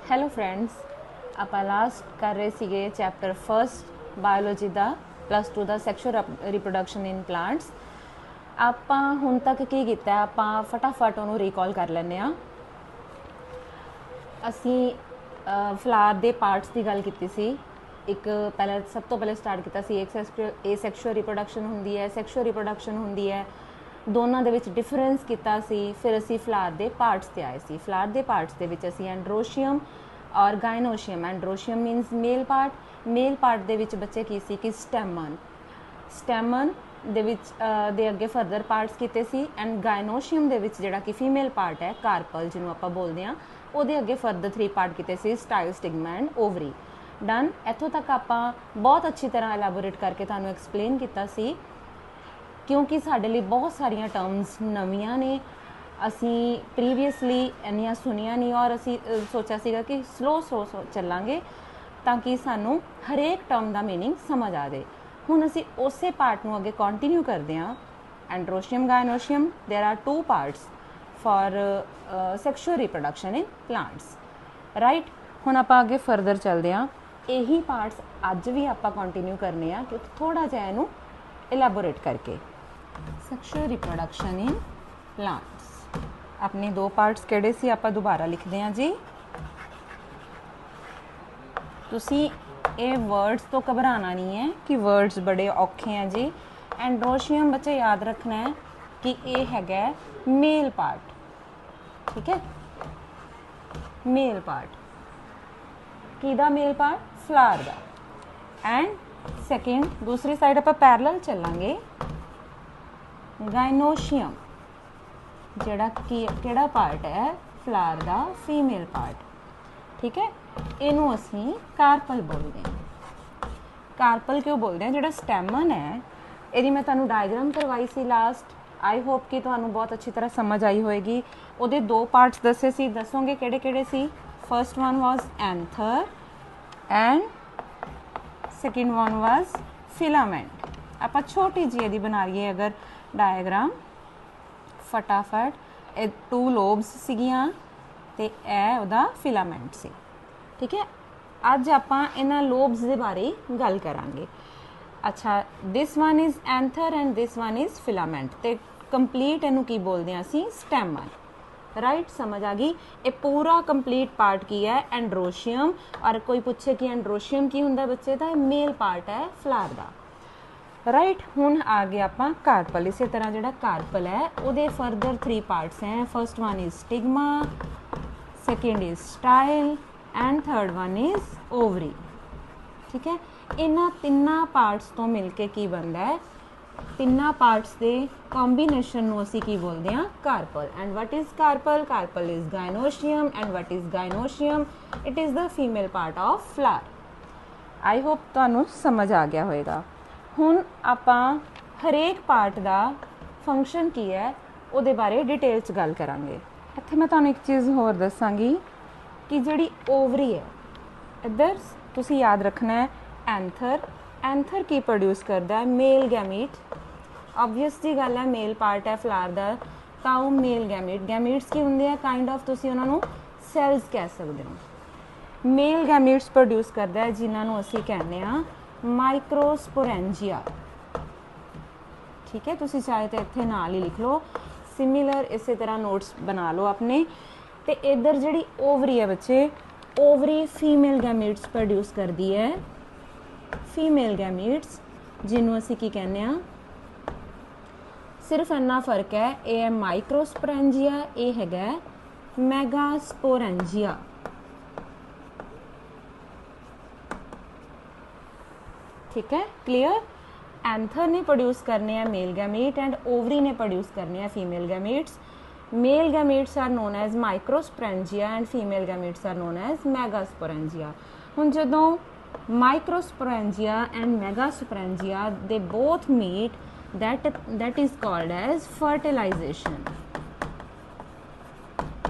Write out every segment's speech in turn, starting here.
Hello friends, ਆਪਾਂ last ਕਰ ਰਹੇ ਸੀਗੇ chapter first biology the +2 the sexual reproduction in plants. ਆਪਾਂ ਹੁਣ ਤੱਕ ਕੀ ਕੀਤਾ, ਆਪਾਂ ਫਟਾਫਟ ਉਹਨੂੰ ਰੀਕਾਲ ਕਰ ਲੈਂਦੇ ਹਾਂ। ਅਸੀਂ ਫਲਾਰ ਦੇ ਪਾਰਟਸ ਦੀ ਗੱਲ ਕੀਤੀ ਸੀ। ਇੱਕ ਪਹਿਲਾਂ ਸਭ ਤੋਂ ਪਹਿਲੇ ਸਟਾਰਟ ਕੀਤਾ ਸੀ ਇਹ ਸੈਕਸ਼ੂਅਲ ਰਿਪਰੋਡਕਸ਼ਨ ਹੁੰਦੀ ਹੈ, ਸੈਕਸ਼ੂਅਲ ਰਿਪਰੋਡਕਸ਼ਨ ਹੁੰਦੀ ਹੈ, ਦੋਨਾਂ ਦੇ ਵਿੱਚ ਡਿਫਰੈਂਸ ਕੀਤਾ ਸੀ। ਫਿਰ ਅਸੀਂ ਫਲਾਰ ਦੇ ਪਾਰਟਸ 'ਤੇ ਆਏ ਸੀ। ਫਲਾਰ ਦੇ ਪਾਰਟਸ ਦੇ ਵਿੱਚ ਅਸੀਂ ਐਂਡਰੋਸ਼ੀਅਮ ਔਰ ਗਾਇਨੋਸ਼ੀਅਮ, ਐਂਡਰੋਸ਼ੀਅਮ ਮੀਨਸ ਮੇਲ ਪਾਰਟ ਦੇ ਵਿੱਚ ਬੱਚੇ ਕੀ ਸੀ ਕਿ ਸਟੈਮਨ ਦੇ ਵਿੱਚ ਦੇ ਅੱਗੇ ਫਰਦਰ ਪਾਰਟਸ ਕੀਤੇ ਸੀ। ਐਂਡ ਗਾਇਨੋਸ਼ੀਅਮ ਦੇ ਵਿੱਚ ਜਿਹੜਾ ਕਿ ਫੀਮੇਲ ਪਾਰਟ ਹੈ, ਕਾਰਪਲ ਜਿਹਨੂੰ ਆਪਾਂ ਬੋਲਦੇ ਹਾਂ, ਉਹਦੇ ਅੱਗੇ ਫਰਦਰ 3 ਪਾਰਟ ਕੀਤੇ ਸੀ, style, stigma and ovary. Done. ਇੱਥੋਂ ਤੱਕ ਆਪਾਂ ਬਹੁਤ ਅੱਛੀ ਤਰ੍ਹਾਂ ਐਲੈਬੋਰੇਟ ਕਰਕੇ ਤੁਹਾਨੂੰ ਐਕਸਪਲੇਨ ਕੀਤਾ ਸੀ, ਕਿਉਂਕਿ ਸਾਡੇ ਲਈ ਬਹੁਤ ਸਾਰੀਆਂ ਟਰਮਸ ਨਵੀਆਂ ਨੇ, ਅਸੀਂ ਪ੍ਰੀਵੀਅਸਲੀ ਇੰਨੀਆਂ ਸੁਣੀਆਂ ਨਹੀਂ, ਔਰ ਅਸੀਂ ਸੋਚਿਆ ਸੀਗਾ ਕਿ ਸਲੋ ਚੱਲਾਂਗੇ ਤਾਂ ਕਿ ਸਾਨੂੰ ਹਰੇਕ ਟਰਮ ਦਾ ਮੀਨਿੰਗ ਸਮਝ ਆ ਜਾਏ। ਹੁਣ ਅਸੀਂ ਉਸੇ ਪਾਰਟ ਨੂੰ ਅੱਗੇ ਕੰਟੀਨਿਊ ਕਰਦੇ ਹਾਂ। Androecium, gynoecium, there are 2 parts for sexual reproduction in plants, right. ਹੁਣ ਆਪਾਂ ਅੱਗੇ ਫਰਦਰ ਚੱਲਦੇ ਹਾਂ। ਇਹੀ ਪਾਰਟਸ ਅੱਜ ਵੀ ਆਪਾਂ ਕੰਟੀਨਿਊ ਕਰਨੇ ਆ, ਕਿਉਂਕਿ ਥੋੜ੍ਹਾ ਜਿਹਾ ਇਹਨੂੰ ਇਲੈਬੋਰੇਟ ਕਰਕੇ। ਸੈਕਸ਼ੂਅਲ ਰਿਪਰੋਡਕਸ਼ਨ ਇਨ ਪਲਾਂਟਸ, ਆਪਣੇ 2 ਪਾਰਟਸ ਕਿਹੜੇ ਸੀ, ਆਪਾਂ ਦੁਬਾਰਾ ਲਿਖਦੇ ਹਾਂ ਜੀ। ਤੁਸੀਂ ਇਹ ਵਰਡਸ ਤੋਂ ਘਬਰਾਉਣਾ ਨਹੀਂ ਹੈ ਕਿ ਵਰਡਸ ਬੜੇ ਔਖੇ ਆ ਜੀ। ਐਂਡਰੋਸ਼ੀਅਮ ਬੱਚੇ ਯਾਦ ਰੱਖਣਾ ਹੈ ਕਿ ਇਹ ਹੈਗਾ ਮੇਲ ਪਾਰਟ, ਠੀਕ ਹੈ। ਮੇਲ ਪਾਰਟ ਕਿਹਦਾ? ਮੇਲ ਪਾਰਟ ਫਲਾਰ ਦਾ। ਐਂਡ ਸੈਕਿੰਡ, ਦੂਸਰੀ ਸਾਈਡ ਆਪਾਂ ਪੈਰਲਲ ਚੱਲਾਂਗੇ। ਗਾਇਨੋਸ਼ੀਅਮ ਜਿਹੜਾ ਕਿ ਕਿਹੜਾ ਪਾਰਟ ਹੈ? ਫਲਾਰ ਦਾ ਫੀਮੇਲ ਪਾਰਟ, ਠੀਕ ਹੈ। ਇਹਨੂੰ ਅਸੀਂ ਕਾਰਪਲ ਬੋਲਦੇ ਹਾਂ। ਕਾਰਪਲ ਕਿਉਂ ਬੋਲਦੇ ਹਾਂ? ਜਿਹੜਾ ਸਟੈਮਨ ਹੈ, ਇਹਦੀ ਮੈਂ ਤੁਹਾਨੂੰ ਡਾਇਗਰਾਮ ਕਰਵਾਈ ਸੀ ਲਾਸਟ। ਆਈ ਹੋਪ ਕਿ ਤੁਹਾਨੂੰ ਬਹੁਤ ਅੱਛੀ ਤਰ੍ਹਾਂ ਸਮਝ ਆਈ ਹੋਏਗੀ। ਉਹਦੇ 2 ਪਾਰਟਸ ਦੱਸੇ ਸੀ, ਦੱਸੋਗੇ ਕਿਹੜੇ ਕਿਹੜੇ ਸੀ? First one was anther and second one was filament. ਆਪਾਂ ਛੋਟੀ ਜਿਹੀ ਇਹਦੀ ਬਣਾ ਲਈਏ ਅਗਰ ਡਾਇਗਰਾਮ ਫਟਾਫਟ। ਇਹ 2 ਲੋਬਸ ਸੀਗੀਆਂ ਅਤੇ ਇਹ ਉਹਦਾ ਫਿਲਾਮੈਂਟ ਸੀ, ਠੀਕ ਹੈ। ਅੱਜ ਆਪਾਂ ਇਹਨਾਂ ਲੋਬਸ ਦੇ ਬਾਰੇ ਗੱਲ ਕਰਾਂਗੇ। ਅੱਛਾ, this one is anther and this one is filament, ਅਤੇ ਕੰਪਲੀਟ ਇਹਨੂੰ ਕੀ ਬੋਲਦੇ ਹਾਂ ਅਸੀਂ? Stamen, right. ਸਮਝ ਆ ਗਈ। ਇਹ ਪੂਰਾ ਕੰਪਲੀਟ ਪਾਰਟ ਕੀ ਹੈ? ਐਂਡਰੋਸ਼ੀਅਮ। ਔਰ ਕੋਈ ਪੁੱਛੇ ਕਿ ਐਂਡਰੋਸ਼ੀਅਮ ਕੀ ਹੁੰਦਾ ਬੱਚੇ, ਤਾਂ ਇਹ ਮੇਲ ਪਾਰਟ ਹੈ ਫਲਾਰ ਦਾ, ਰਾਈਟ। ਹੁਣ ਆ ਗਏ ਆਪਾਂ ਕਾਰਪਲ। ਇਸੇ ਤਰ੍ਹਾਂ ਜਿਹੜਾ ਕਾਰਪਲ ਹੈ ਉਹਦੇ ਫਰਦਰ 3 ਪਾਰਟਸ ਹੈ। First one is stigma, second is style and third one is ovary, ਠੀਕ ਹੈ। ਇਹਨਾਂ ਤਿੰਨਾਂ ਪਾਰਟਸ ਤੋਂ ਮਿਲ ਕੇ ਕੀ ਬਣਦਾ ਹੈ? ਤਿੰਨਾਂ ਪਾਰਟਸ ਦੇ ਕੰਬੀਨੇਸ਼ਨ ਨੂੰ ਅਸੀਂ ਕੀ ਬੋਲਦੇ ਹਾਂ? Carpel. And what is carpel? Carpel is gynoecium. And what is gynoecium? It is the female part of flower. I hope ਤੁਹਾਨੂੰ ਸਮਝ ਆ ਗਿਆ ਹੋਏਗਾ। ਹੁਣ ਆਪਾਂ ਹਰੇਕ ਪਾਰਟ ਦਾ ਫੰਕਸ਼ਨ ਕੀ ਹੈ ਉਹਦੇ ਬਾਰੇ ਡਿਟੇਲ 'ਚ ਗੱਲ ਕਰਾਂਗੇ। ਇੱਥੇ ਮੈਂ ਤੁਹਾਨੂੰ ਇੱਕ ਚੀਜ਼ ਹੋਰ ਦੱਸਾਂਗੀ ਕਿ ਜਿਹੜੀ ਓਵਰੀ ਹੈ, ਇੱਧਰ ਤੁਸੀਂ ਯਾਦ ਰੱਖਣਾ ਹੈ ਐਂਥਰ ਕੀ ਪ੍ਰੋਡਿਊਸ ਕਰਦਾ ਹੈ? ਮੇਲ ਗੈਮੀਟ। ਓਬਵੀਅਸ ਜੀ ਗੱਲ ਹੈ, ਮੇਲ ਪਾਰਟ ਹੈ ਫਲਾਰ ਦਾ, ਤਾਂ ਉਹ ਮੇਲ ਗੈਮੀਟਸ ਕੀ ਹੁੰਦੇ ਆ? ਕਾਈਂਡ ਆਫ ਤੁਸੀਂ ਉਹਨਾਂ ਨੂੰ ਸੈਲਸ ਕਹਿ ਸਕਦੇ ਹੋ। ਮੇਲ ਗੈਮੀਟਸ ਪ੍ਰੋਡਿਊਸ ਕਰਦਾ ਹੈ, ਜਿਨ੍ਹਾਂ ਨੂੰ ਅਸੀਂ ਕਹਿੰਦੇ ਹਾਂ ਮਾਈਕਰੋਸਪੋਰੈਂਜੀਆ, ਠੀਕ ਹੈ। ਤੁਸੀਂ ਚਾਹੇ ਤਾਂ ਇੱਥੇ ਨਾਲ ਹੀ ਲਿਖ ਲਓ, ਸਿਮਿਲਰ ਇਸੇ ਤਰ੍ਹਾਂ ਨੋਟਸ ਬਣਾ ਲਓ ਆਪਣੇ। ਅਤੇ ਇੱਧਰ ਜਿਹੜੀ ਓਵਰੀ ਹੈ ਬੱਚੇ, ਓਵਰੀ ਫੀਮੇਲ ਗੈਮੀਟਸ ਪ੍ਰੋਡਿਊਸ ਕਰਦੀ ਹੈ। ਫੀਮੇਲ ਗੈਮੀਟਸ ਜਿਹਨੂੰ ਅਸੀਂ ਕੀ ਕਹਿੰਦੇ ਹਾਂ? ਸਿਰਫ ਇੰਨਾ ਫਰਕ ਹੈ, ਇਹ ਹੈ ਮਾਈਕਰੋਸਪੋਰੈਂਜੀਆ, ਇਹ ਹੈਗਾ ਮੈਗਾਸਪੋਰੈਂਜੀਆ, ठीक है। क्लियर? एंथर ने प्रोड्यूस करने हैं मेल गैमीट एंड ओवरी ने प्रोड्यूस करने हैं female gametes. Male gametes are known as microsporangia and female gametes are known as megasporangia. हुण जदों microsporangia and megasporangia they both meet, that is called as fertilization।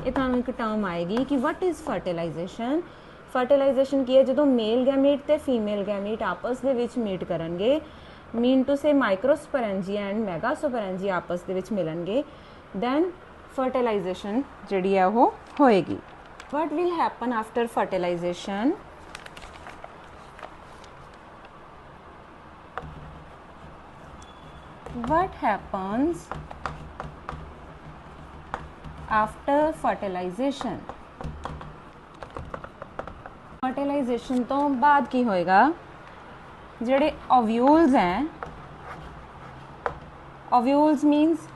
ये तुहानूं एक term आएगी कि वट इज़ फर्टिलाइजेशन। फर्टिलाइजेशन की है जो मेल गैमीट ते फीमेल गैमीट आपस दे विच मीट करनगे, मीन टू से माइक्रोस्पोरेंजिया एंड मैगास्पोरेंजिया आपस दे विच मिलणगे, दैन फर्टिलाइजेशन जिहड़ी है वो होएगी। what will happen after fertilization? What happens after fertilization? Fertilization तो बाद की होएगा, जेडे ओव्यूल्स हैं, ओव्यूल्स मीन्स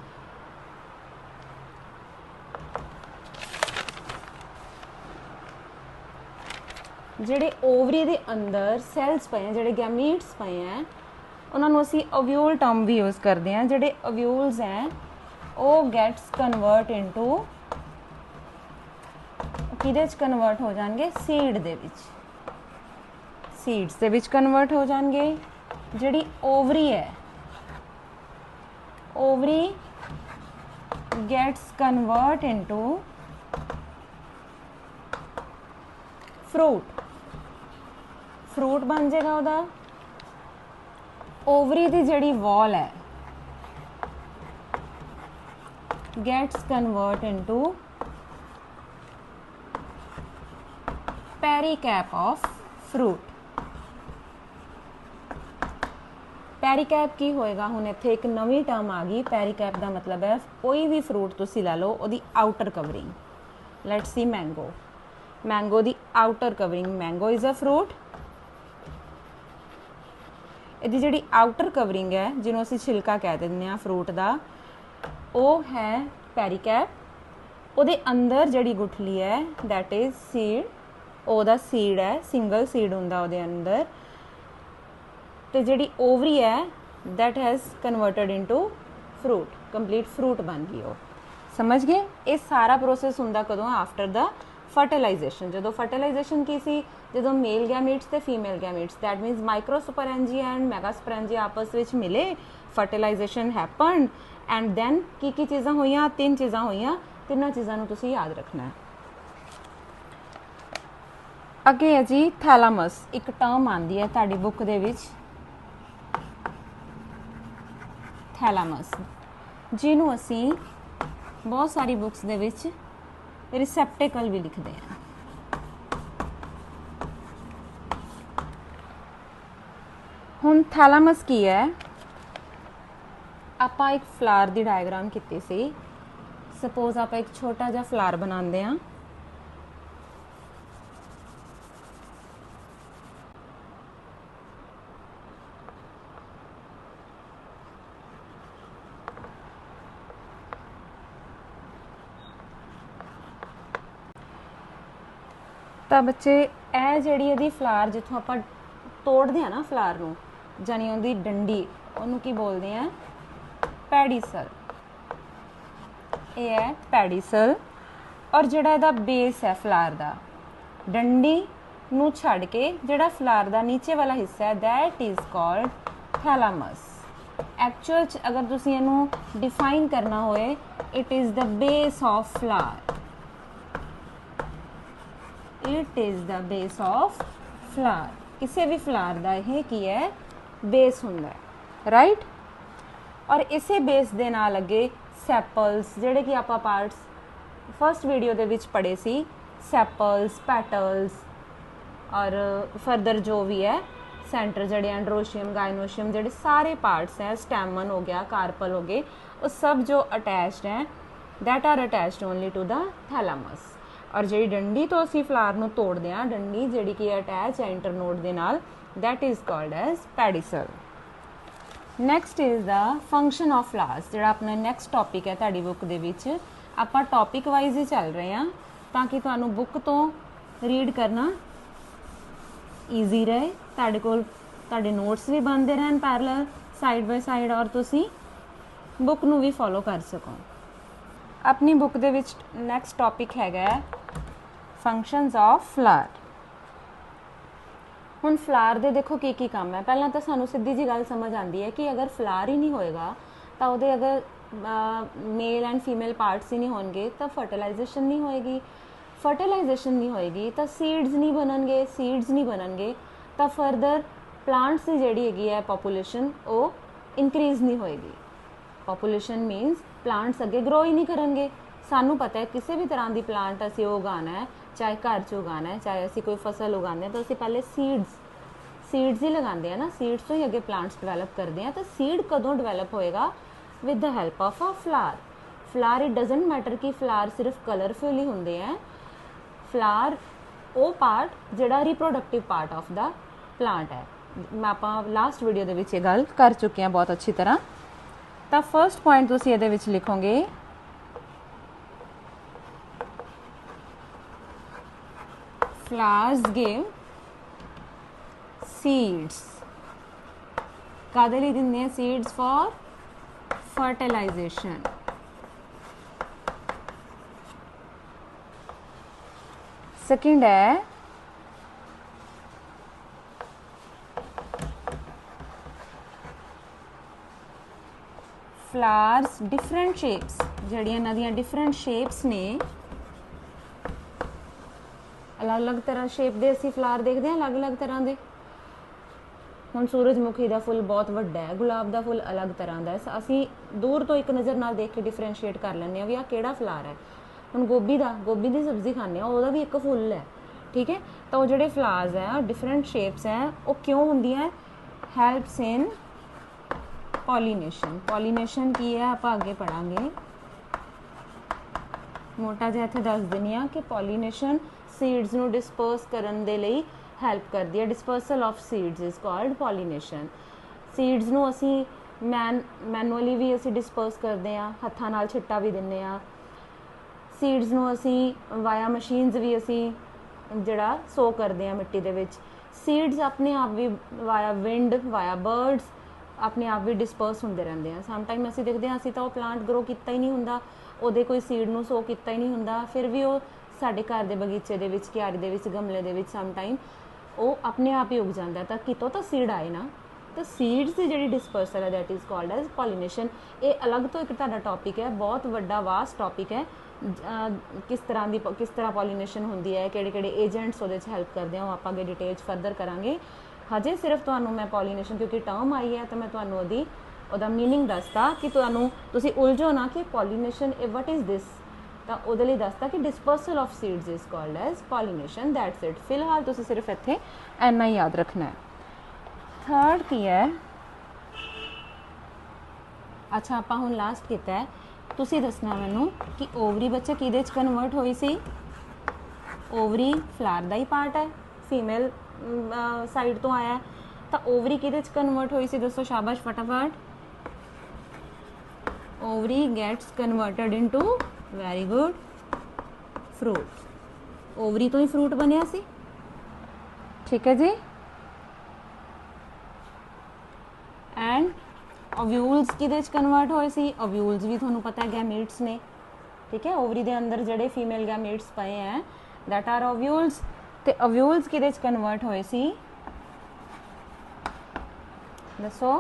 जेडे ओवरी दे अंदर सैल्स पे हैं, जेडे गैमीट्स पे हैं, उन्होंने असी ओव्यूल टर्म भी यूज़ करते हैं। जेडे ओव्यूल्स हैं वो गैट्स कन्वर्ट इनटू किहदे च कन्वर्ट हो जाएंगे? सीड दे विच, सीड्स दे विच कन्वर्ट हो जाएंगे। जिहड़ी ओवरी है, ovary gets convert into fruit, fruit बन जाएगा उहदा। ओवरी दी जिहड़ी वॉल है gets convert into pericarp of fruit. Pericarp की होएगा? हुण इत्थे एक नवीं टर्म आ गई। पेरिकैप का मतलब है कोई भी फ्रूट तुसीं लै लो उहदी outer covering. Let's see mango, mango दी outer covering, mango is a fruit. इहदी जिहड़ी आउटर कवरिंग है जिन्हों असीं छिलका कह दिंदे आ फ्रूट दा, वो है पेरिकैप। उहदे अंदर जिहड़ी गुठली है दैट इज़ सीड, ओहदा सीड है, सिंगल सीड हुंदा उहदे अंदर। तो जिहड़ी ओवरी है that has converted into fruit, complete fruit बन गई। वो समझ गए? ये सारा प्रोसैस हुंदा कदों? After the fertilization. जो फर्टिलाइजेशन की सी, जो मेल गैमीट्स ते female gametes that means microsporangia and megasporangia आपस विच मिले, फर्टिलाइजेशन हैपन एंड दैन की चीज़ां होईयां? 3 चीज़ां होईयां। तिन्नां चीज़ां नूं तुसीं याद रखना है। अगे है जी थैलामस, एक टर्म आती है तुहाडी बुक दे विच, थैलामस, जिन्हों असी बहुत सारी बुक्स दे विच रिसेप्टिकल भी लिखते हैं। हुण थैलामस की है? आपां एक फ्लावर दी डायग्राम कीती सी। सपोज आप एक छोटा जिहा फ्लावर बनाते हैं, तो बच्चे यह जिहड़ी इहदी फ्लावर जिथों आपां तोड़ते हैं ना फ्लावर नूं, जानी उहदी डंडी, उहनूं की बोलते हैं? पैडिसल। ये है पैडिसल। और जिहड़ा इहदा बेस है फ्लावर दा, डंडी नूं छड्ड के जिहड़ा फ्लावर दा नीचे वाला हिस्सा है that is called thalamus. Actual अगर तुसीं इहनूं डिफाइन करना होए, it is the base of flower, it is the base of flower. किसी भी फ्लावर का यह की है? बेस हुंदा है, राइट। और इसे बेस दे नाल अगे सैपल्स, जिहड़े कि आपां पार्ट्स फस्ट वीडियो दे विच पढ़े सी, सैपल्स, पैटल्स और फर्दर जो भी है सेंटर जिहड़े एंड्रोशियम, गाइनोशियम, जिहड़े सारे पार्ट्स हैं, स्टैमन हो गया, कार्पल हो गए, वो सब जो अटैच्ड हैं that are attached only to the thalamus. और जी डंडी तो असी फ्लावर नूं तोड़ते हैं, डंडी जी कि अटैच है इंटरनोड के नाल, that is called as pedicel. Next is the function of flowers, जो अपना नैक्सट टॉपिक है तुहाडी बुक दे विच। आपां टॉपिक वाइज ही चल रहे हैं ताकि तुहानूं बुक तो रीड करना ईजी रहे, तुहाडे कोल तुहाडे नोट्स भी बनते रहन पैरलल साइड बाय साइड, और तुसीं बुक नूं भी फॉलो कर सको। अपनी बुक दे विच नैक्सट टॉपिक हैगा फंक्शनस ऑफ फ्लावर। हुण फ्लावर दे देखो की काम है। पहला तो सानू सीधी जी गल समझ आती है कि अगर फ्लावर ही नहीं होएगा तो उहदे अगर मेल एंड फीमेल पार्ट्स ही नहीं होंगे तो फर्टिलाइजेशन नहीं होएगी, फर्टिलाइजेशन नहीं होएगी तो सीड्स नहीं बननगे, सीड्स नहीं बननगे तो फर्दर प्लांट्स की जिहड़ी हैगी है पॉपुलेशन वो इनक्रीज़ नहीं होएगी। पॉपुलेशन मीनस प्लांट्स अगे ग्रो ही नहीं करेंगे। सानू पता है किसी भी तरह की प्लांट असी उगाना है, चाहे घर च उगाना है, चाहे असी कोई फसल उगाते हैं तो असी पहले सीड्स ही लगाते हैं ना, सीड्स तो ही अगे प्लांट्स डिवेलप करते हैं। तो सीड कदों डिवेलप होएगा? With the help of a flower. It doesn't matter कि फ्लावर सिर्फ कलरफुल ही होंगे हैं। फ्लावर वो पार्ट जिहड़ा reproductive part of the plant है। मैं आप लास्ट वीडियो दे विच ये गल कर चुके हैं बहुत अच्छी तरह। तो फर्स्ट पॉइंट तुसीं इहदे विच लिखोगे फ्लावर्स गिव सीड्स। कादे लई दिंदे हैं सीड्स? For fertilization. सेकंड है फ्लावर्स डिफरेंट शेप्स, जड़ियां इन्हां दियां डिफरेंट शेप्स ने, अलग अलग तरह शेप दे असी फ्लावर देखते हैं, अलग अलग तरह के। हुण सूरजमुखी का फुल बहुत वड्डा है, गुलाब का फुल अलग तरह का है, असी दूर तो एक नज़र नाल देख के डिफरेंशिएट कर लैंदे भी आ किहड़ा फ्लावर है। हुण गोभी की सब्जी खाने उहदा भी एक फुल है, ठीक है। तो वो जिहड़े फ्लावर्स है डिफरेंट शेप्स हैं, वो क्यों होंदी है? हैल्प्स इन पॉलीनेशन की है आप आगे पढ़ांगे। मोटा जिहा इत्थे दस दिंदी आ कि पॉलीनेशन सीड्स नू डिस्पर्स करन दे लई हैल्प करती है। Dispersal of seeds is called पॉलीनेशन। Seeds नू असी मैनुअली भी असी डिस्पर्स करते हैं, हत्थां नाल छिट्टा भी दिंदे आ। सीड्स नू असी वाया मशीन्स भी असी जिहड़ा सो करते हैं मिट्टी दे विच। सीड्स अपने आप भी वाया विंड, वाया बर्ड्स अपने आप भी डिस्पर्स होंदे रहंदे हैं। समटाइम असी देखते हैं असी तो प्लांट ग्रो किया ही नहीं हुंदा, ਉਹਦੇ कोई सीड नू सो किया ही नहीं हुंदा, फिर भी वो साडे घर दे बगीचे दे विच, क्यारी दे विच, गमले दे विच समटाइम वो अपने आप ही उग जाता है। तो कितों तो सीड आए ना। तो सीड्स की जी डिस्पर्सल है that is called as pollination. ये अलग तो एक तुहाडा टॉपिक है, बहुत वड्डा वास्ट टॉपिक है। किस तरह पॉलीनेशन होंदी है, किहड़े एजेंट्स उहदे च हेल्प करते हैं, वो आप अगे डिटेल्स फर्दर करांगे। हजे सिर्फ तुहानूं मैं पॉलीनेशन क्योंकि टर्म आई है तो मैं तुहानूं ਉਹਦਾ मीनिंग दसता कि तुसीं उलझो ना कि पॉलीनेशन वट इज़ दिस। तो ਉਹਦੇ ਲਈ दसता कि dispersal of seeds is called as pollination. That's it. फिलहाल तुसीं सिर्फ इत्थे इन्ना ही याद रखना है। थर्ड की है, अच्छा आपां हुण लास्ट कीता है, तुसीं दसना मैनूं कि ओवरी बच्चे किहदे च कन्वर्ट होई सी? ओवरी फ्लावर का ही पार्ट है, फीमेल साइड तो आया है। तो ओवरी किहदे च कन्वर्ट होई सी? दसो शाबाश फटाफट। Ovary gets converted into, very good, fruit. Ovary तो ही फ्रूट बनया सी, ठीक है जी। एंड ओव्यूल्स किहदे च कन्वर्ट होए सी? ओव्यूल्स भी तुहानूं पता है गैमीट्स ने, ठीक है। ओवरी दे अंदर जिहड़े फीमेल गैमीट्स पए हैं दैट आर ओव्यूल्स। ते ओव्यूल्स किहदे च कन्वर्ट होए सी? दसो।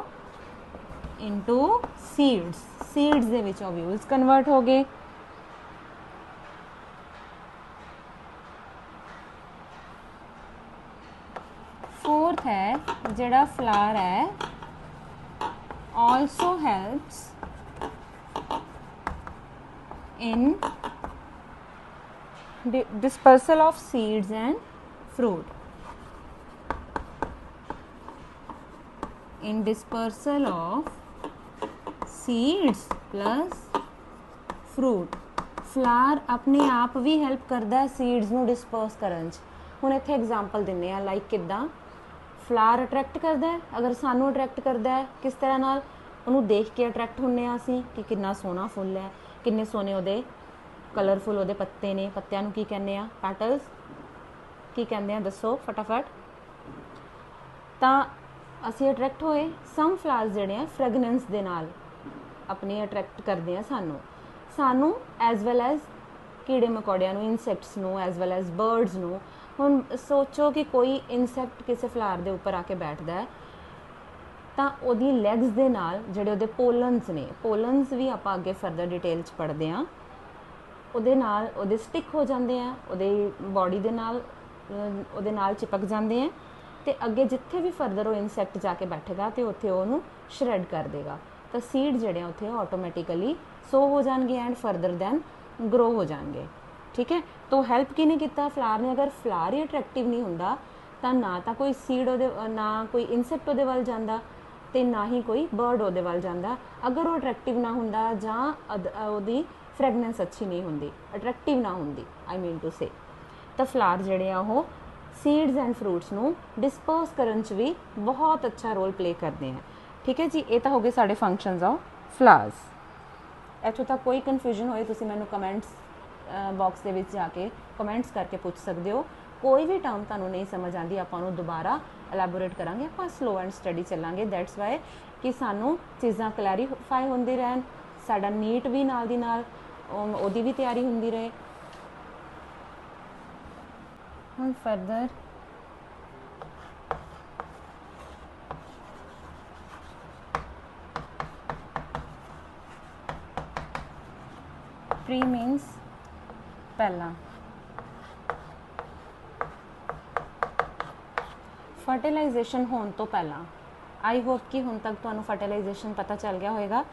Into seeds. सीड्स दे विच ओव्यूल्स कन्वर्ट हो गए। फोर्थ है जिहड़ा फ्लावर है also helps in dispersal of seeds and fruit. In dispersal of seeds plus fruit, flower अपने आप भी हेल्प करता है सीड्स नू डिस्पर्स करन च। हुण इत्थे एग्जाम्पल दिंने आ, लाइक किद्दां फ्लावर अट्रैक्ट करता है, अगर सानू अट्रैक्ट करता है किस तरह नाल, उहनूं देख के अट्रैक्ट होने असीं कि किन्ना सोहना फुल है, किन्ने सोहने उहदे कलरफुल उहदे पत्ते ने। पत्तियां नूं की कहने आ? पैटल्स। की कहने आ? दसो फटाफट। तां असीं अट्रैक्ट होए। सम फ्लावर्स जिहड़े आ फ्रैगनेंस दे नाल अपनी अट्रैक्ट करदे आ सानू एज वैल एज कीड़े मकोड़ियां नूं, इंसैक्ट्स नूं, एज वैल एज बर्ड्स नूं। हुण सोचो कि कोई इंसैक्ट किसी फ्लावर दे उपर आके बैठदा है तां ओहदी लैग्स दे नाल जिहड़े ओहदे पोलन्स ने, पोलन्स भी आपां अगे फर्दर डिटेल च पढ़दे आ, ਉਹਦੇ ਨਾਲ ਉਹਦੇ ਸਟਿਕ ਹੋ ਜਾਂਦੇ ਆ, ਉਹਦੇ ਬੋਡੀ ਦੇ ਨਾਲ ਉਹਦੇ ਨਾਲ ਚਿਪਕ ਜਾਂਦੇ ਆ ਤੇ ਅੱਗੇ ਜਿੱਥੇ ਵੀ ਫਰਦਰ ਉਹ ਇਨਸੈਕਟ ਜਾ ਕੇ ਬੈਠੇਗਾ ਤੇ ਉੱਥੇ ਉਹਨੂੰ ਸ਼ਰੈਡ ਕਰ ਦੇਗਾ। ਤਾਂ ਸੀਡ ਜਿਹੜੇ ਆ ਉੱਥੇ ਆਟੋਮੈਟਿਕਲੀ ਸੋ ਹੋ ਜਾਣਗੇ ਐਂਡ ਫਰਦਰ ਦੈਨ ग्रो हो जाएंगे। ठीक है। तो हैल्प किने किया फ्लावर ने, अगर फ्लावर ही अट्रैक्टिव नहीं होंदा तो ना तो कोई सीड ना कोई इंसैक्ट उहदे वल जांदा ते ना ही कोई बर्ड उहदे वल जांदा। अगर वो अट्रैक्टिव ना हुंदा जां उहदी फ्रैगनेंस अच्छी नहीं हुंदी, अट्रैक्टिव ना हुंदी आई मीन टू से, तो फ्लावर जिहड़े आ वो सीड्स एंड फ्रूट्स नू डिस्पर्स करन च भी बहुत अच्छा रोल प्ले करते हैं। ठीक है जी, ये तो हो गए साढ़े फंक्शनस ऑफ फ्लावर्स। इत्थों तक कोई कन्फ्यूजन होए तुसीं मैनूं कमेंट्स बॉक्स दे विच जाके कमेंट्स करके पूछ सकते हो। कोई भी टर्म तुहानूं नहीं समझ आती आपां उहनूं दोबारा एलैबोरेट करांगे, आपां स्लो एंड स्टडी चलांगे। दैट्स वाई कि सानूं चीज़ां क्लैरीफाई होंदी रहन, साडा नीट भी नाल दी नाल ओहदी भी तैयारी हुंदी रहे। हुण फर्दर प्री मीनस पहला, फर्टिलाइजेशन होने तो पहला। आई होप कि हुण तक तुहानूं फर्टिलाइजेशन पता चल गया होएगा।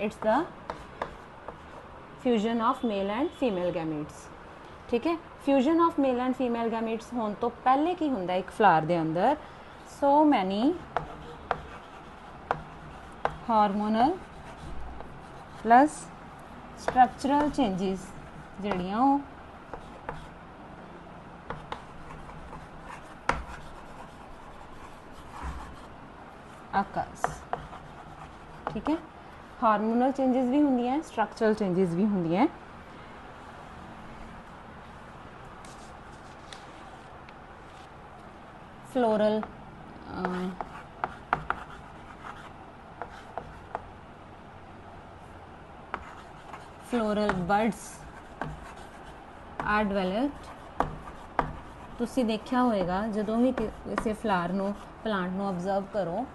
It's the fusion of male and female gametes. ठीक है, fusion of male and female gametes होने तो पहले की हुंदा एक फ्लावर दे अंदर so many hormonal plus structural changes जिहड़ियां अकर्स। ठीक है, हार्मोनल चेंजेस भी होंगी हैं, स्ट्रक्चरल चेंजेस भी होंगी हैं। Floral floral buds are developed. तुसी देखा होएगा जदों भी किसी फ्लावर नूं प्लांट नूं ऑब्जर्व करो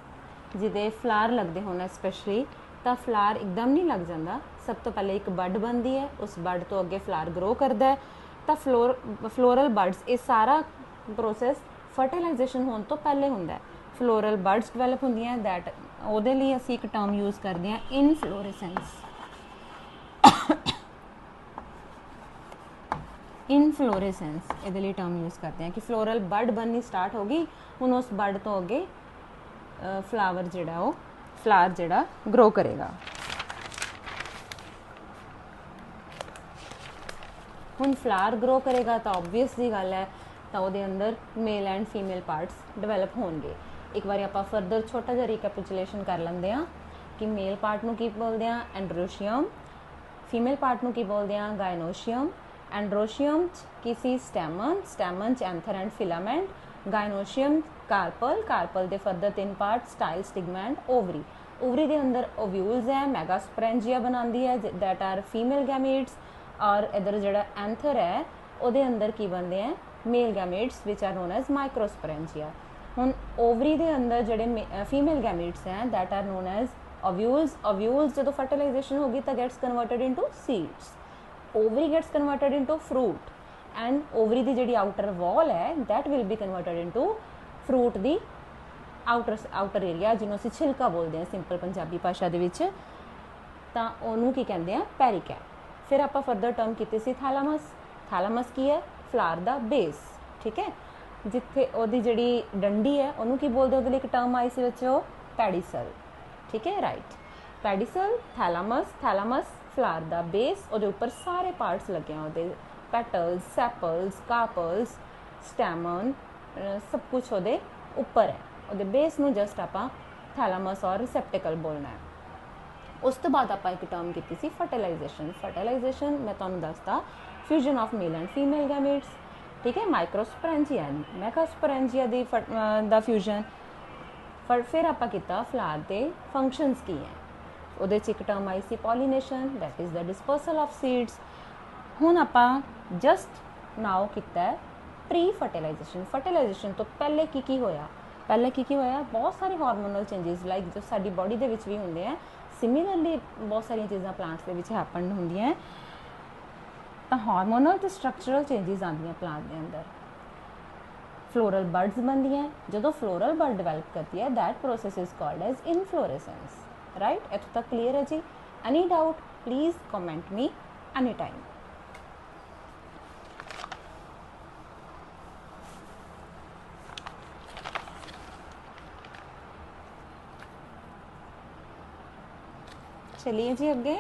जिदे फ्लावर लगते होना स्पैशली, तो फ्लावर एकदम नहीं लग जाता। सब तो पहले एक बड बनती है, उस बड तो अगे फ्लावर ग्रो करता है। तो फ्लोरल बर्ड्स ये सारा प्रोसैस फर्टिलाइजेशन होने तो पहले होंदा है। फ्लोरल बर्ड्स डिवेलप होंदी हैं, दैट उहदे लई असीं एक टर्म यूज़ करते हैं इनफ्लोरेसेंस। इनफ्लोरेसेंस इहदे लई टर्म यूज़ करते हैं कि फ्लोरल बड बननी स्टार्ट होगी, हुण उस बड तो अगे फ्लावर जिहड़ा वो फ्लावर जिहड़ा ग्रो करेगा। हुण फ्लावर ग्रो करेगा तो ऑबवियस जी गल है, तो वो अंदर mail and female parts develop होंगे। एक बार आप फर्दर छोटा जिहा रिकैपिचुलेशन कर लेंदे आ कि मेल पार्ट नूं की बोलते हैं एंड्रोशियम, फीमेल पार्ट नूं की बोलते हैं गायनोशियम। एंड्रोशियम किसी स्टैमन, स्टैमन च anther and filament, gynoecium carpel, carpel दे further 3 part style, stigma and ovary. Ovary दे अंदर ओव्यूल्स है, मेगास्पोरेंजिया बनाती है दैट आर फीमेल गैमीट्स, और इधर जिहड़ा एंथर है उहदे अंदर की बनते हैं male gametes which are known as microsporangia. हुण ओवरी दे अंदर जिहड़े फीमेल गैमीट्स हैं that are known as ovules. Ovules जदों फर्टिलाइजेशन होगी तो gets converted into seeds, ovary gets converted into fruit, and ovary दी जिहड़ी आउटर वॉल है that will be converted into fruit दी आउटर एरिया, जिन्हों असीं छिलका बोलते हैं सिंपल पंजाबी भाषा दे विच, तां ओनूं की कहंदे आ पेरिकैप। फिर आपां फर्दर टर्म कीती सी थैलामस। थैलामस की है फ्लावर दा बेस। ठीक है, जिथे ओहदी जिहड़ी डंडी है उहनूं की बोलदे, ओहदे लई एक टर्म आई सी बच्चो पैडिसल। ठीक है, राइट, पैडिसल, थैलामस। थैलामस फ्लावर दा बेस, उहदे उपर सारे पार्ट्स लगे हैं, उहदे पैटल्स, सैपल्स, कार्पल्स, स्टैमन, सब कुछ उहदे उपर है। उहदे बेस नूं जस्ट आपां थैलामस और रिसेप्टिकल बोलना है। उस तो बाद आपां एक टर्म कीती सी फर्टिलाइजेशन। फर्टिलाइजेशन मैं तुहानूं दसदा fusion of male and female gametes. ठीक है, माइक्रोस्पोरेंजिया एंड मेगास्पोरेंजिया दी दा फ्यूजन। फिर आपां कीता फ्लावर दे फंक्शनस की हैं, उहदे च एक term I see pollination that is the dispersal of seeds. हुण आपां जस्ट नाउ कीता है प्री फर्टिलाइजेशन। फर्टिलाइजेशन तो पहले की होया, पहले की होया बहुत सारे हार्मोनल चेंजेस लाइक जो साडी बॉडी दे विच भी होंदे हैं, सिमिलरली बहुत सारी चीज़ां प्लांट्स दे विच हैपन होंदियां हैं। तो हार्मोनल तो स्ट्रक्चरल चेंजेस आंदियां प्लांट दे अंदर। फ्लोरल बर्ड्स बनती हैं, जो फ्लोरल बर्ड डिवेलप करती है that process is called as inflorescence. Right, इत्थों तक क्लीयर है जी? Any doubt please comment me any time. चलिए जी अगे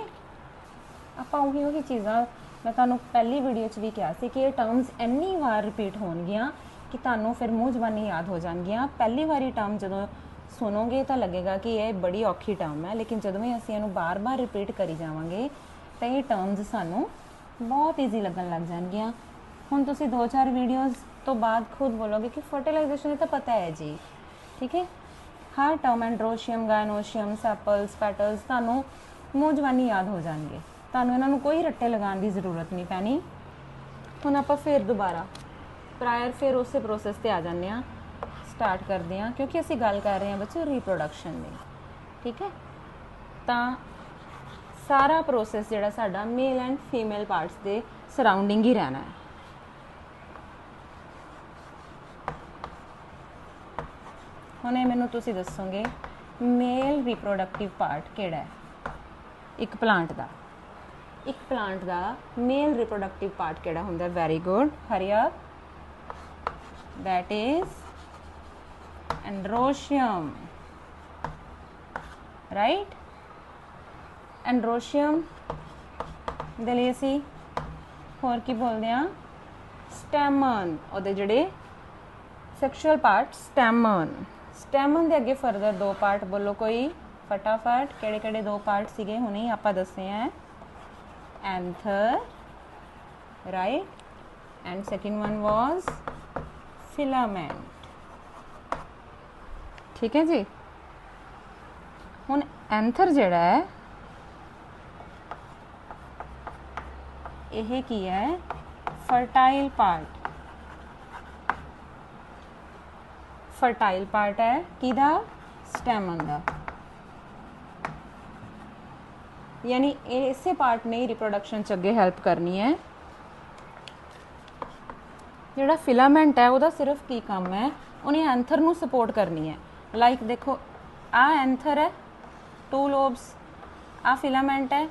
ਆਪਾਂ ਉਹੀ ਚੀਜ਼ਾਂ मैं तुहानू पहली वीडियो च भी कहा सी कि ये टर्म्स इन्नी बार रिपीट होणगियां कि तुहानू फिर मूँह जबानी याद हो जाणगियां। पहली वारी टर्म जदों सुनोगे तो लगेगा कि ये बड़ी औखी टर्म है, लेकिन जदों भी असीं इहनूं बार बार रिपीट करी जावांगे तो ये टर्म्स सानू बहुत ईजी लगन लग जाणगियां। हुण तुसीं 2-4 वीडियोज़ तो बाद खुद बोलोगे कि फर्टिलाइजेशन तो पता है जी, ठीक है। हर term androecium, gynoecium, sepals, petals तुहानू मूँह जबानी याद हो जाएंगे, तुहानू इन्हां नूं कोई रट्टे लगाने की जरूरत नहीं पैनी। हुण आपां फिर दोबारा प्रायर फिर उस प्रोसैस ते आ जाने आ, स्टार्ट करते हैं क्योंकि असीं गल कर रहे हैं बच्चों रिप्रोडक्शन की, ठीक है। तो सारा प्रोसैस जिहड़ा साडा मेल एंड फीमेल पार्ट्स के सराउंडिंग ही रहना है। हुण ये मैनूं तुसीं दसोगे मेल रिप्रोडक्टिव पार्ट किहड़ा है एक प्लांट का। एक प्लांट का मेल रिप्रोडक्टिव पार्ट किहड़ा हुंदा है? Very good, hurry up, that is androecium, right. Androecium दे लई असीं होर की बोलदे हैं? स्टैमन। उहदे जिहड़े सैक्शुअल पार्ट स्टैमन। स्टैमन दे अगे फर्दर 2 पार्ट बोलो कोई फटाफट, किहड़े किहड़े 2 पार्ट सीगे हुणे ही आपां दस्से हैं? Anther, right, and second one was filament, ठीक है जी। हुण एंथर जिहड़ा है यह की है? Fertile part. फर्टाइल पार्ट है किदा? स्टैमन दा। यानी इसे पार्ट ने रिप्रोडक्शन च अगे हैल्प करनी है। जिहड़ा फिलामेंट है वह सिर्फ की काम है, उन्हें एंथर नूं सपोर्ट करनी है। लाइक देखो आ एंथर है, 2 लोब्स, आ फिलामेंट है।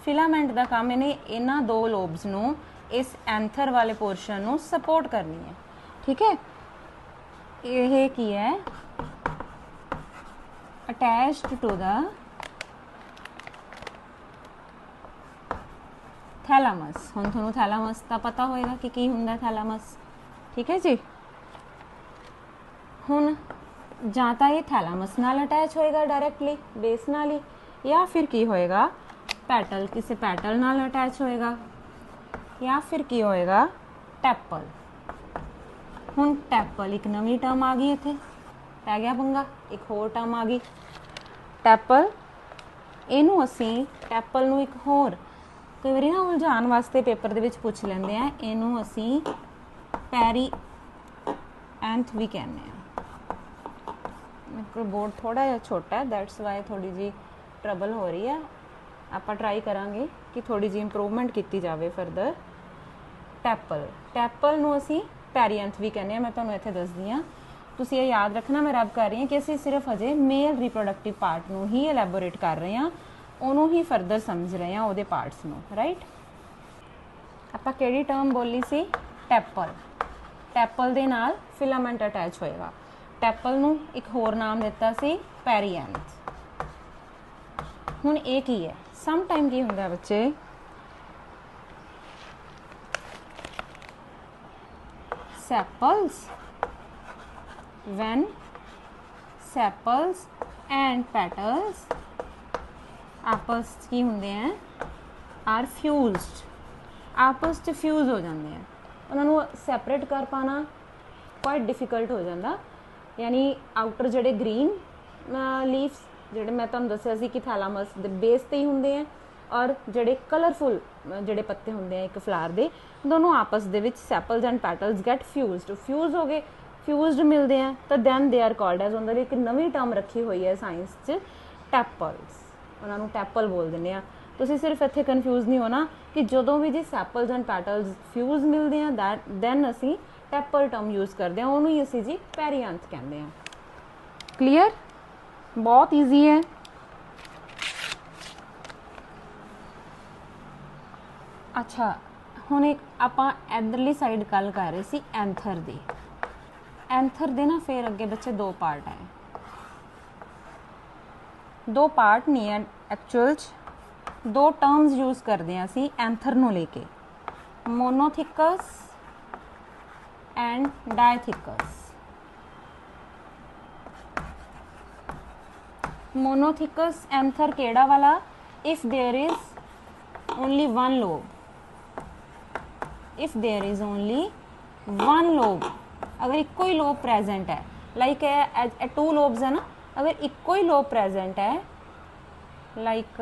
फिलामेंट का काम इन्हें इन्हां 2 लोब्स नूं इस एंथर वाले पोर्शन नूं सपोर्ट करनी है, ठीक है। यह की है? Attached to the thalamus. हुण तुहानूं थैलामस का पता होएगा कि की हुंदा थैलामस, ठीक है जी। हुण जां तां ये थैलामस नाल अटैच होएगा डायरैक्टली बेस नाल ही, या फिर की होएगा पैटल, किसी पैटल नाल अटैच होएगा, या फिर की होएगा टैपल। हुण टैपल एक नवीं टर्म आ गई, इत्थे पै गया पंगा, एक होर टर्म आ गई टैपल। इनू असीं टैपल नूं एक होर कई बार ना उलझाण वास्ते पेपर दे विच पुछ लैंदे आ, इनू असीं पैरी एंथ भी कहने हैं। मेरे को बोर्ड थोड़ा जिहा छोटा है, दैट्स वाई थोड़ी जी ट्रबल हो रही है। आपां ट्राई करांगे कि थोड़ी जी इंप्रूवमेंट की जाए फरदर। टैपल, टैपल नूं असीं पैरी एंथ भी कहने हैं। मैं तुहानूं इत्थे दसदी हां, तुसीं ये याद रखना मैं रब कर रही हूँ कि असीं सिर्फ अजे मेल रिप्रोडक्टिव पार्ट नूं ही एलैबोरेट कर रहे हैं, ਉਹਨੂੰ ही फरदर समझ रहे हैं ਉਹਦੇ पार्ट्स ਨੂੰ, राइट। ਆਪਾਂ ਕਿਹੜੀ टर्म बोली सी? टैपल। टैपल ਦੇ ਨਾਲ फिलामेंट अटैच होएगा। टैपल ਨੂੰ एक होर नाम दिता सी पैरीएंथ। ਹੁਣ ਇਹ ਕੀ है? सम टाइम की ਹੁੰਦਾ बच्चे sepals, when sepals and petals आपस की होंगे हैं आर फ्यूज्ड, आपस च फ्यूज हो जाते हैं। उन्होंने सैपरेट कर पाना क्वाइट डिफिकल्ट हो जाता। यानी आउटर जोड़े ग्रीन लीव्स जोड़े मैं तुहानूं दस्सिया सी कि थैलामस दे बेस ते ही होंगे हैं, और जोड़े कलरफुल जोड़े पत्ते होंगे हैं एक फ्लावर दे, दोनों आपस दे विच sepals and petals get fused, fuse हो गए, फ्यूज्ड मिलते हैं तो then they are called as. उन्होंने एक नवी टर्म रखी हुई है साइंस च टैपल्स, उन्होंने टैपल बोल दें। तुसीं सिर्फ इत्थे कन्फ्यूज नहीं होना कि जदों भी जी सैपल्स एंड पैटल्स फ्यूज मिलते हैं दैन असीं टैपल टर्म यूज़ करते हैं, उन्होंने ही असीं जी पैरीएंथ कहते हैं। क्लीयर? बहुत ईजी है। अच्छा हुण एक आपां इधरली साइड गल कर रहे सी एंथर दी। एंथर दे ना फिर अगे बच्चे 2 पार्ट है, 2 पार्ट नहीं है एक्चुअल दो टर्म्स यूज़ करते हैं असी एंथर नूं लेके, monothecous and dithecous. Monothecous anther केड़ा वाला? If there is only one lobe, if there is only one lobe, अगर इको ही लोब प्रेजेंट है, लाइक है टू लोब्स है ना, अगर इको ही लोब प्रेजेंट है लाइक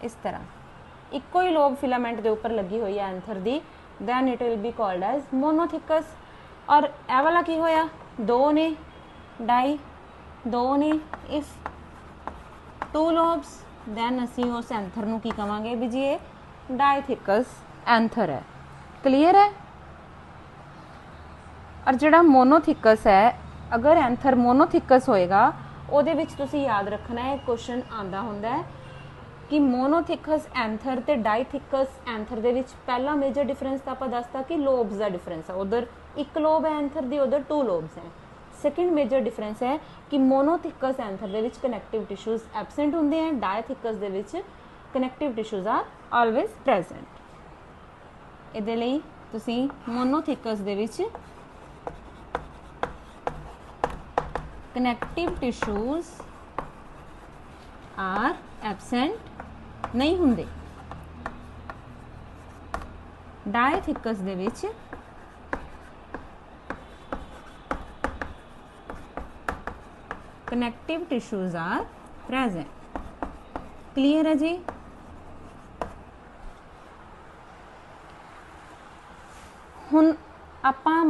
इस तरह इको ही लोब फिलामेंट के उपर लगी हुई है एंथर दी, then it will be called as monothecous. और ए वाला की होया? दो ने डाई, दो ने। इफ टू लोब्स दैन असी उस एंथर नूं की कहांगे भी जी ये डायथिकस एंथर है। क्लीयर है? और जिहड़ा मोनोथिकस है, अगर एंथर मोनोथिकस होएगा ਉਹਦੇ ਵਿੱਚ ਤੁਸੀਂ याद रखना है, क्वेश्चन आंदा हुंदा है कि मोनोथिकस एंथर ते डायथिकस एंथर दे विच पहला मेजर डिफरेंस तो आपां दसता कि लोब्स का डिफरेंस है, उधर एक लोब है एंथर दी, उधर टू लोब्स हैं। सेकेंड मेजर डिफरेंस है कि मोनोथिकस एंथर दे विच कनैक्टिव टिश्यूज एबसेंट होंदे हैं, डायथिकस दे विच connective tissues are always present. इहदे लई तुसीं मोनोथिकस दे विच कनैक्टिव टिश्यूज आर एबसेंट नहीं होंदे, डायथिकस दे विच connective tissues are present. Clear है जी? हुण आपां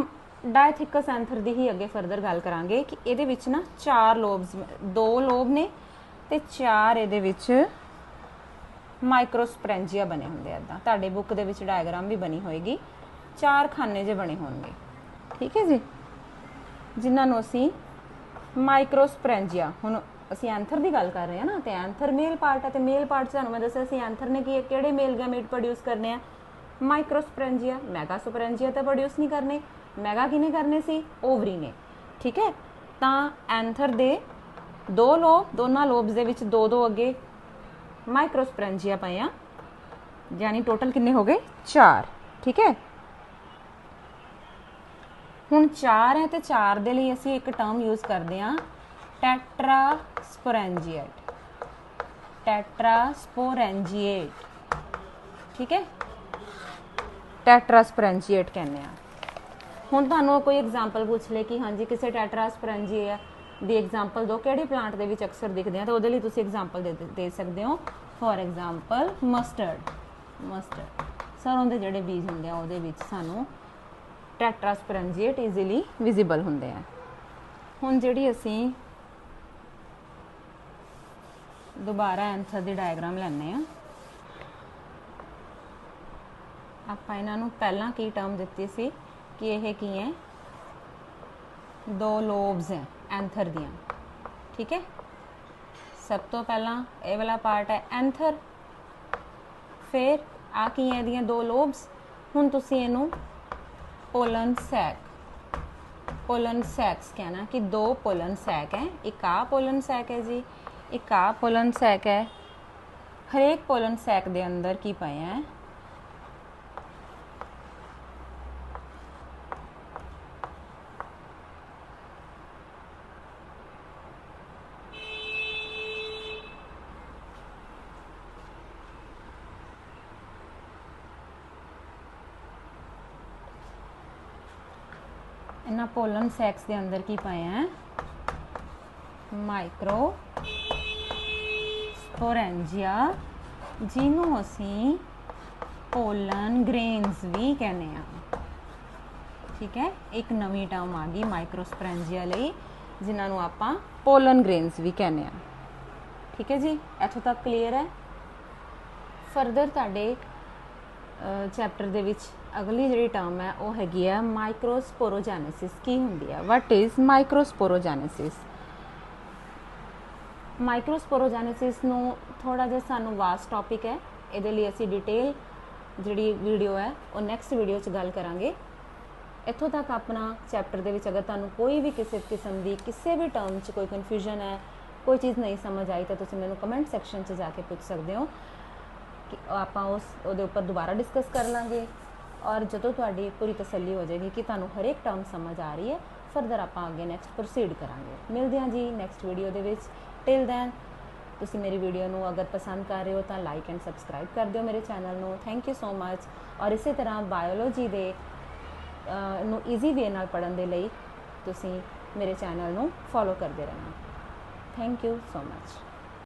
डायथिकस एंथर दी ही अगे फरदर गल करांगे कि इहदे विच ना चार लोब्स, दो लोब ने ते चार इहदे विच माइक्रोस्परेंजिया बने होंदे। इदां तुहाडे बुक दे विच डायग्राम भी बनी होएगी, चार खाने जे बने होणगे, ठीक है जी, जिन्हां नूं असीं माइक्रोस्परेंजिया। हुण असीं एंथर की गल कर रहे हैं ना, तो एंथर मेल पार्ट है, तो मेल पार्ट तुहानूं मैं दस्सिया सी एंथर ने की किहड़े मेल गैमेट प्रोड्यूस करने हैं? माइक्रोस्परेंजिया। मैगास्परेंजिया तो प्रोड्यूस नहीं करने, मैगा किने करने सी? ओवरी ने। ठीक है, तो एंथर दे दो लोब, दोनों लोब्स दे विच दो दो अगे माइक्रोस्परेंजिया पे हैं, यानी टोटल किन्ने हो गए? चार। ठीक है, हुण चार है तो चार दे लई असीं एक टर्म यूज़ करते हैं टेट्रास्पोरेंजिएट, टेट्रास्पोरेंजिएट। ठीक है, टेट्रास्पोरेंजिएट कहने हैं। हुण तुहानूं कोई एग्जाम्पल पूछ ले कि हाँ जी किसी टेट्रास्पोरेंजिया दी एग्जाम्पल दो, किहड़े प्लांट दे विच अक्सर दिखते हैं, तो उहदे लई तुसीं एग्जाम्पल दे सकते हो। फॉर एग्जाम्पल मस्टर्ड, मस्टर्ड सरों दे जिहड़े बीज हुंदे आ उहदे विच सानूं टेट्रास्पोरेंजिएट ईजीली विजिबल हुंदे हैं। हुण जिहड़ी असीं दोबारा एंथर दी डायग्राम लैंदे आ, आपां इन्हां नूं पहलां की टर्म दित्ती सी कि यह की है? दो लोब्स हैं एंथर दियां। ठीक है, सब तो पहला ये वाला पार्ट है एंथर, फिर आ की है दियां दो लोब्स। हुण तुसीं इहनूं पोलन सैक, पोलन सैक्स कहना कि दो पोलन सैक हैं, एक आ पोलन सैक है जी, एक आ पोलन सैक है। हरेक पोलन सैक दे अंदर की पे हैं? इन्हां पोलन सैक्स के अंदर की पाए हैं? माइक्रोस्पोरेंजिया, जिन्हों असीं पोलन ग्रेन्स भी कहने हैं। ठीक है, एक नवी टर्म आ गई माइक्रोस्पोरेंजिया लई, जिन्हों आपां पोलन ग्रेन्स भी कहने हैं। ठीक है जी, इत्थों तक क्लीयर है? फरदर तुहाडे चैप्टर दे विच अगली जिहड़ी टर्म है वो हैगी है माइक्रोस्पोरोजेनेसिस। की हुंदी है? What is microsporogenesis? माइक्रोस्पोरोजेनेसिस नूं थोड़ा जिहा सानूं वास्ट टॉपिक है, इहदे लई असीं डिटेल जिहड़ी वीडियो है वो नैक्सट वीडियो च गल करांगे। इत्थों तक अपना चैप्टर दे विच अगर तुहानूं कोई भी किसी किस्म की किसी भी टर्म च कोई कन्फ्यूजन है, कोई चीज़ नहीं समझ आई तो तुसीं मैनूं कमेंट सैक्शन च जाके पूछ सकते हो कि आपां उहदे उपर दोबारा डिस्कस कर लांगे। और जदों तुहाडी पूरी तसल्ली हो जाएगी कि तुहानूं हर एक टर्म समझ आ रही है, फरदर आपां अगे नैक्सट प्रोसीड करांगे। मिलदे हां जी नैक्सट वीडियो दे विच। टिल दैन तुसीं मेरी वीडियो नूं अगर पसंद कर रहे हो तो लाइक एंड सबसक्राइब कर दिओ मेरे चैनल नूं। Thank you so much. और इसी तरह बायोलॉजी दे नूं ईजी वे नाल पढ़न दे लई तुसीं मेरे चैनल नूं फॉलो करते रहना। Thank you so much.